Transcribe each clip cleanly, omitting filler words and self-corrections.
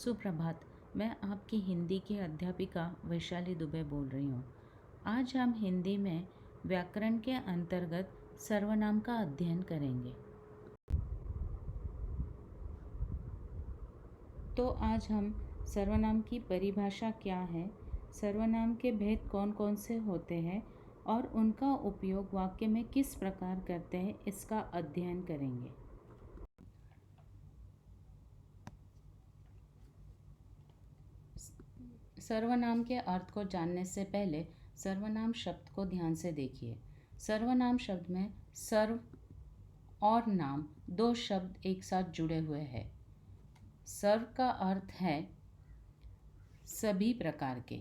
सुप्रभात। मैं आपकी हिंदी की अध्यापिका वैशाली दुबे बोल रही हूँ। आज हम हिंदी में व्याकरण के अंतर्गत सर्वनाम का अध्ययन करेंगे। तो आज हम सर्वनाम की परिभाषा क्या है, सर्वनाम के भेद कौन कौन से होते हैं और उनका उपयोग वाक्य में किस प्रकार करते हैं, इसका अध्ययन करेंगे। सर्वनाम के अर्थ को जानने से पहले सर्वनाम शब्द को ध्यान से देखिए। सर्वनाम शब्द में सर्व और नाम दो शब्द एक साथ जुड़े हुए हैं। सर्व का अर्थ है सभी प्रकार के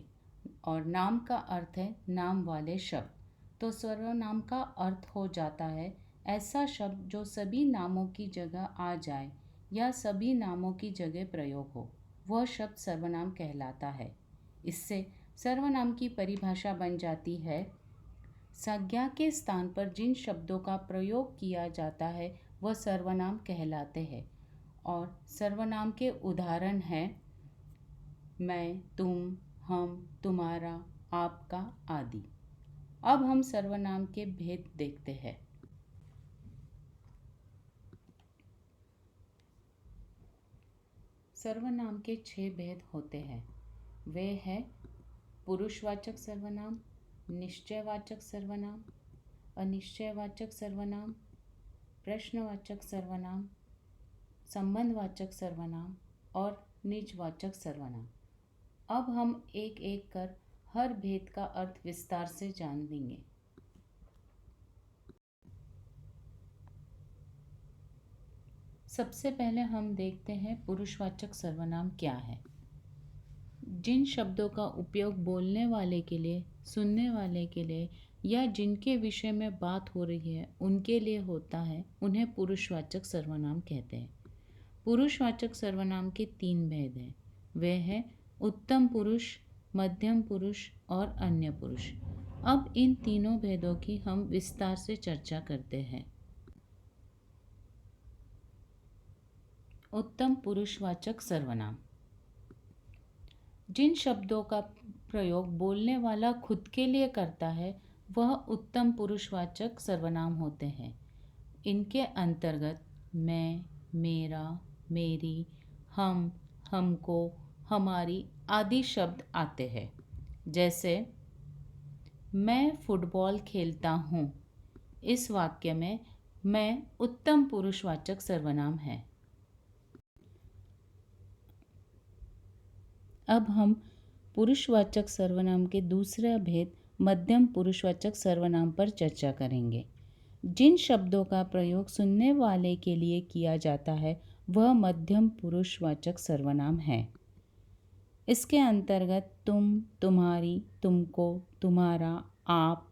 और नाम का अर्थ है नाम वाले शब्द। तो सर्वनाम का अर्थ हो जाता है ऐसा शब्द जो सभी नामों की जगह आ जाए या सभी नामों की जगह प्रयोग हो, वह शब्द सर्वनाम कहलाता है। इससे सर्वनाम की परिभाषा बन जाती है, संज्ञा के स्थान पर जिन शब्दों का प्रयोग किया जाता है वह सर्वनाम कहलाते हैं। और सर्वनाम के उदाहरण हैं मैं, तुम, हम, तुम्हारा, आपका आदि। अब हम सर्वनाम के भेद देखते हैं। सर्वनाम के 6 भेद होते हैं। वे हैं पुरुषवाचक सर्वनाम, निश्चयवाचक सर्वनाम, अनिश्चयवाचक सर्वनाम, प्रश्नवाचक सर्वनाम, संबंधवाचक सर्वनाम और निजवाचक सर्वनाम। अब हम एक एक कर हर भेद का अर्थ विस्तार से जान लेंगे। सबसे पहले हम देखते हैं पुरुषवाचक सर्वनाम क्या है। जिन शब्दों का उपयोग बोलने वाले के लिए, सुनने वाले के लिए या जिनके विषय में बात हो रही है उनके लिए होता है, उन्हें पुरुषवाचक सर्वनाम कहते हैं। पुरुषवाचक सर्वनाम के 3 भेद हैं। वे हैं उत्तम पुरुष, मध्यम पुरुष और अन्य पुरुष। अब इन तीनों भेदों की हम विस्तार से चर्चा करते हैं। उत्तम पुरुषवाचक सर्वनाम। जिन शब्दों का प्रयोग बोलने वाला खुद के लिए करता है वह उत्तम पुरुषवाचक सर्वनाम होते हैं। इनके अंतर्गत मैं, मेरा, मेरी, हम, हमको, हमारी आदि शब्द आते हैं। जैसे मैं फुटबॉल खेलता हूँ। इस वाक्य में मैं उत्तम पुरुषवाचक सर्वनाम है। अब हम पुरुषवाचक सर्वनाम के दूसरा भेद मध्यम पुरुषवाचक सर्वनाम पर चर्चा करेंगे। जिन शब्दों का प्रयोग सुनने वाले के लिए किया जाता है वह मध्यम पुरुषवाचक सर्वनाम है। इसके अंतर्गत तुम, तुम्हारी, तुमको, तुम्हारा, आप,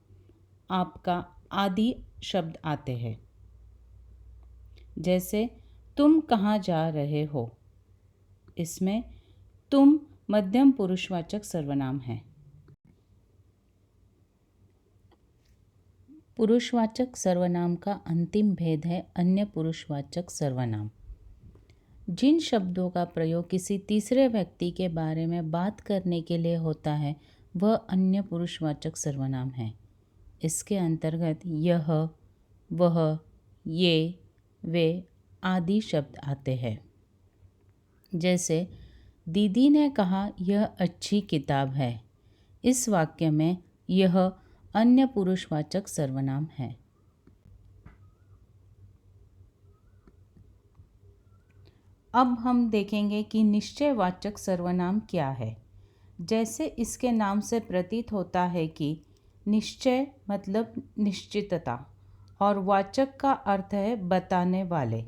आपका आदि शब्द आते हैं। जैसे तुम कहाँ जा रहे हो। इसमें तुम मध्यम पुरुषवाचक सर्वनाम है। पुरुषवाचक सर्वनाम का अंतिम भेद है अन्य पुरुषवाचक सर्वनाम। जिन शब्दों का प्रयोग किसी तीसरे व्यक्ति के बारे में बात करने के लिए होता है वह अन्य पुरुषवाचक सर्वनाम है। इसके अंतर्गत यह, वह, ये, वे आदि शब्द आते हैं। जैसे दीदी ने कहा यह अच्छी किताब है। इस वाक्य में यह अन्य पुरुषवाचक सर्वनाम है। अब हम देखेंगे कि निश्चयवाचक सर्वनाम क्या है। जैसे इसके नाम से प्रतीत होता है कि निश्चय मतलब निश्चितता और वाचक का अर्थ है बताने वाले।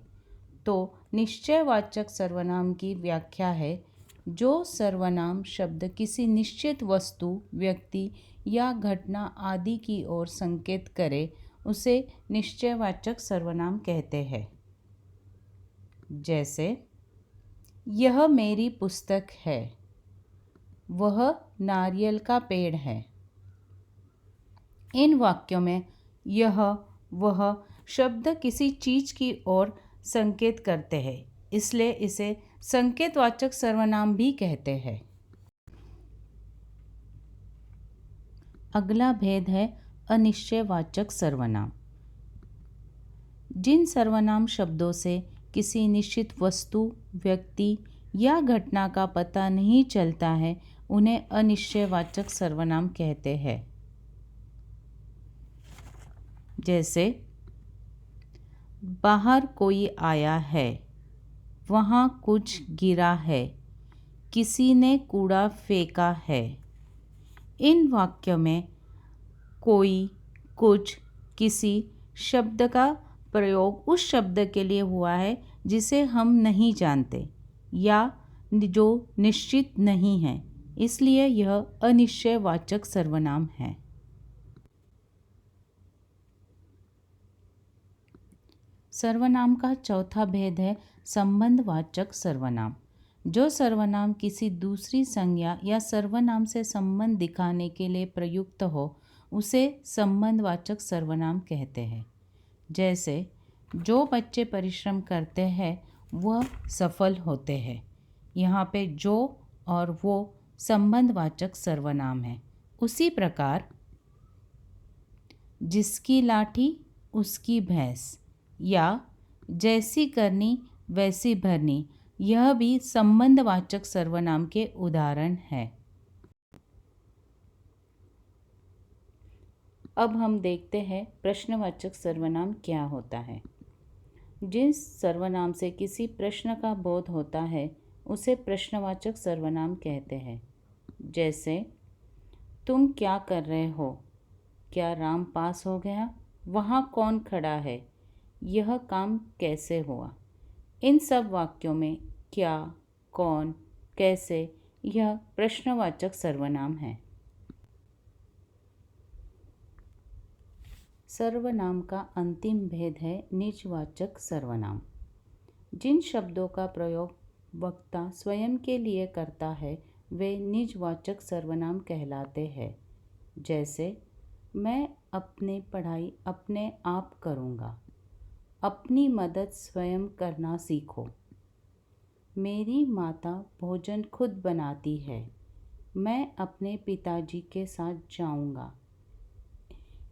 तो निश्चयवाचक सर्वनाम की व्याख्या है जो सर्वनाम शब्द किसी निश्चित वस्तु, व्यक्ति या घटना आदि की ओर संकेत करे उसे निश्चयवाचक सर्वनाम कहते हैं। जैसे यह मेरी पुस्तक है, वह नारियल का पेड़ है। इन वाक्यों में यह, वह शब्द किसी चीज की ओर संकेत करते हैं। इसलिए इसे संकेतवाचक सर्वनाम भी कहते हैं। अगला भेद है अनिश्चयवाचक सर्वनाम। जिन सर्वनाम शब्दों से किसी निश्चित वस्तु, व्यक्ति या घटना का पता नहीं चलता है उन्हें अनिश्चयवाचक सर्वनाम कहते हैं। जैसे बाहर कोई आया है, वहाँ कुछ गिरा है, किसी ने कूड़ा फेंका है। इन वाक्यों में कोई, कुछ, किसी शब्द का प्रयोग उस शब्द के लिए हुआ है जिसे हम नहीं जानते या जो निश्चित नहीं है, इसलिए यह अनिश्चयवाचक सर्वनाम है। सर्वनाम का चौथा भेद है संबंधवाचक सर्वनाम। जो सर्वनाम किसी दूसरी संज्ञा या सर्वनाम से संबंध दिखाने के लिए प्रयुक्त हो उसे संबंधवाचक सर्वनाम कहते हैं। जैसे जो बच्चे परिश्रम करते हैं वह सफल होते हैं। यहाँ पे जो और वो संबंधवाचक सर्वनाम है। उसी प्रकार जिसकी लाठी उसकी भैंस या जैसी करनी वैसी भरनी, यह भी संबंधवाचक सर्वनाम के उदाहरण हैं। अब हम देखते हैं प्रश्नवाचक सर्वनाम क्या होता है। जिस सर्वनाम से किसी प्रश्न का बोध होता है उसे प्रश्नवाचक सर्वनाम कहते हैं। जैसे तुम क्या कर रहे हो, क्या राम पास हो गया, वहाँ कौन खड़ा है, यह काम कैसे हुआ। इन सब वाक्यों में क्या, कौन, कैसे यह प्रश्नवाचक सर्वनाम है। सर्वनाम का अंतिम भेद है निजवाचक सर्वनाम। जिन शब्दों का प्रयोग वक्ता स्वयं के लिए करता है वे निजवाचक सर्वनाम कहलाते हैं। जैसे मैं अपनी पढ़ाई अपने आप करूँगा, अपनी मदद स्वयं करना सीखो, मेरी माता भोजन खुद बनाती है, मैं अपने पिताजी के साथ जाऊँगा।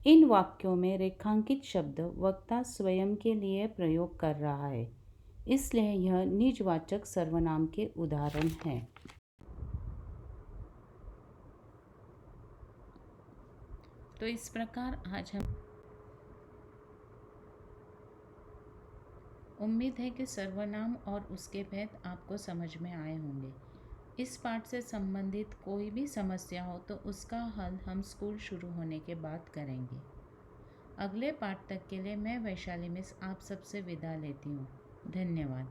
इन वाक्यों में रेखांकित शब्द वक्ता स्वयं के लिए प्रयोग कर रहा है, इसलिए यह निजवाचक सर्वनाम के उदाहरण हैं। तो इस प्रकार आज हम उम्मीद है कि सर्वनाम और उसके भेद आपको समझ में आए होंगे। इस पाठ से संबंधित कोई भी समस्या हो तो उसका हल हम स्कूल शुरू होने के बाद करेंगे। अगले पाठ तक के लिए मैं वैशाली मिस आप सबसे विदा लेती हूँ। धन्यवाद।